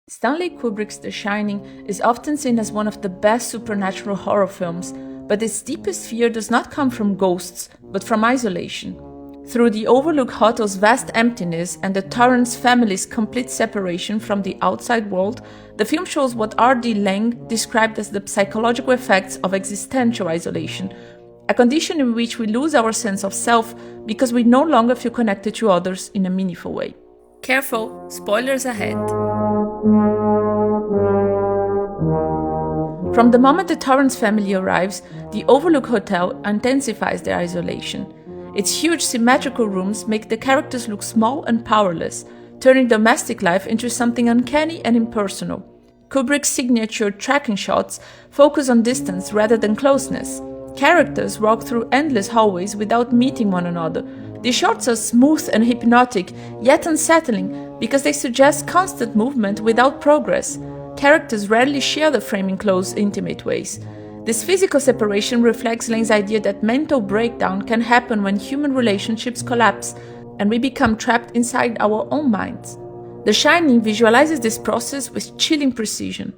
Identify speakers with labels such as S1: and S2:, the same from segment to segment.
S1: Stanley Kubrick's The Shining is often seen as one of the best supernatural horror films, but its deepest fear does not come from ghosts, but from isolation. Through the Overlook Hotel's vast emptiness and the Torrance family's complete separation from the outside world, the film shows what R.D. Laing described as the psychological effects of existential isolation, a condition in which we lose our sense of self because we no longer feel connected to others in a meaningful way. Careful, spoilers ahead. From the moment the Torrance family arrives, the Overlook Hotel intensifies their isolation. Its huge symmetrical rooms make the characters look small and powerless, turning domestic life into something uncanny and impersonal. Kubrick's signature tracking shots focus on distance rather than closeness. Characters walk through endless hallways without meeting one another. These shots are smooth and hypnotic, yet unsettling, because they suggest constant movement without progress. Characters rarely share the frame in close, intimate ways. This physical separation reflects Laing's idea that mental breakdown can happen when human relationships collapse and we become trapped inside our own minds. The Shining visualizes this process with chilling precision.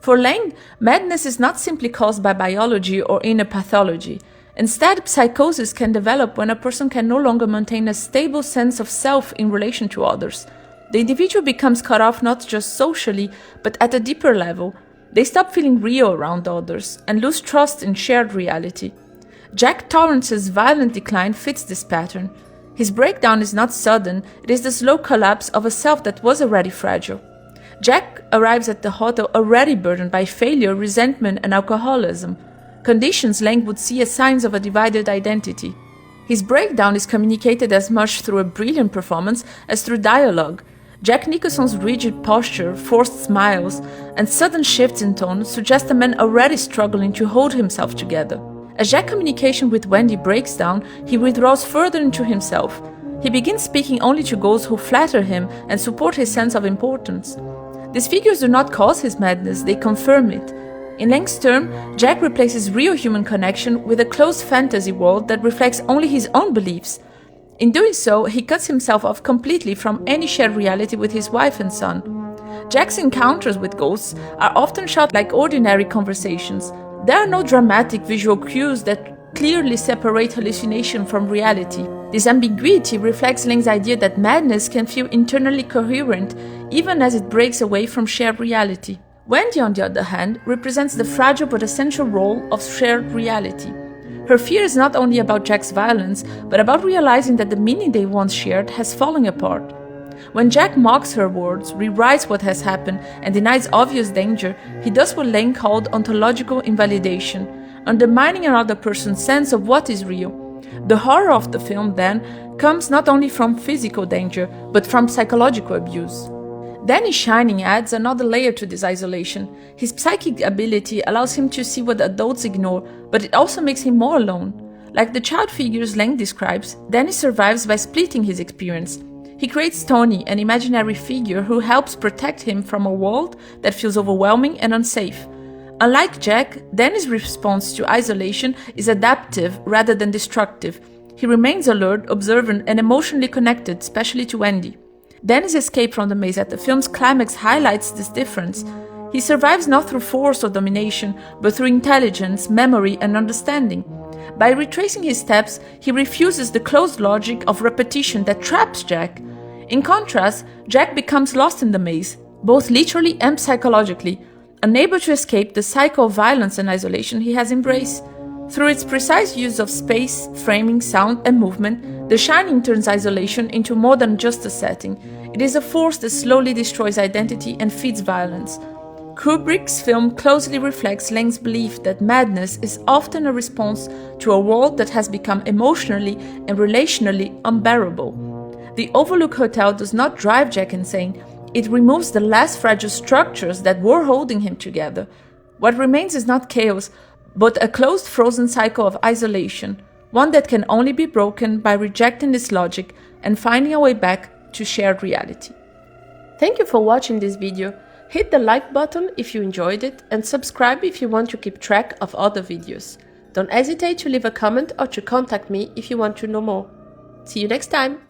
S1: For Laing, madness is not simply caused by biology or inner pathology. Instead, psychosis can develop when a person can no longer maintain a stable sense of self in relation to others. The individual becomes cut off not just socially, but at a deeper level. They stop feeling real around others and lose trust in shared reality. Jack Torrance's violent decline fits this pattern. His breakdown is not sudden, it is the slow collapse of a self that was already fragile. Jack arrives at the hotel already burdened by failure, resentment, and alcoholism, conditions Laing would see as signs of a divided identity. His breakdown is communicated as much through a brilliant performance as through dialogue. Jack Nicholson's rigid posture, forced smiles, and sudden shifts in tone suggest a man already struggling to hold himself together. As Jack's communication with Wendy breaks down, he withdraws further into himself. He begins speaking only to those who flatter him and support his sense of importance. These figures do not cause his madness, they confirm it. In Laing's term, Jack replaces real human connection with a closed fantasy world that reflects only his own beliefs. In doing so, he cuts himself off completely from any shared reality with his wife and son. Jack's encounters with ghosts are often shot like ordinary conversations. There are no dramatic visual cues that clearly separate hallucination from reality. This ambiguity reflects Laing's idea that madness can feel internally coherent even as it breaks away from shared reality. Wendy, on the other hand, represents the fragile but essential role of shared reality. Her fear is not only about Jack's violence, but about realizing that the meaning they once shared has fallen apart. When Jack mocks her words, rewrites what has happened, and denies obvious danger, he does what Laing called ontological invalidation, undermining another person's sense of what is real. The horror of the film, then, comes not only from physical danger, but from psychological abuse. Danny Shining adds another layer to this isolation. His psychic ability allows him to see what adults ignore, but it also makes him more alone. Like the child figures Laing describes, Danny survives by splitting his experience. He creates Tony, an imaginary figure who helps protect him from a world that feels overwhelming and unsafe. Unlike Jack, Danny's response to isolation is adaptive rather than destructive. He remains alert, observant, and emotionally connected, especially to Wendy. Danny's escape from the maze at the film's climax highlights this difference. He survives not through force or domination, but through intelligence, memory, and understanding. By retracing his steps, he refuses the closed logic of repetition that traps Jack. In contrast, Jack becomes lost in the maze, both literally and psychologically, unable to escape the cycle of violence and isolation he has embraced. Through its precise use of space, framing, sound, and movement, The Shining turns isolation into more than just a setting. It is a force that slowly destroys identity and feeds violence. Kubrick's film closely reflects Laing's belief that madness is often a response to a world that has become emotionally and relationally unbearable. The Overlook Hotel does not drive Jack insane, it removes the less fragile structures that were holding him together. What remains is not chaos, but a closed, frozen cycle of isolation, one that can only be broken by rejecting this logic and finding a way back to shared reality. Thank you for watching this video. Hit the like button if you enjoyed it and subscribe if you want to keep track of other videos. Don't hesitate to leave a comment or to contact me if you want to know more. See you next time!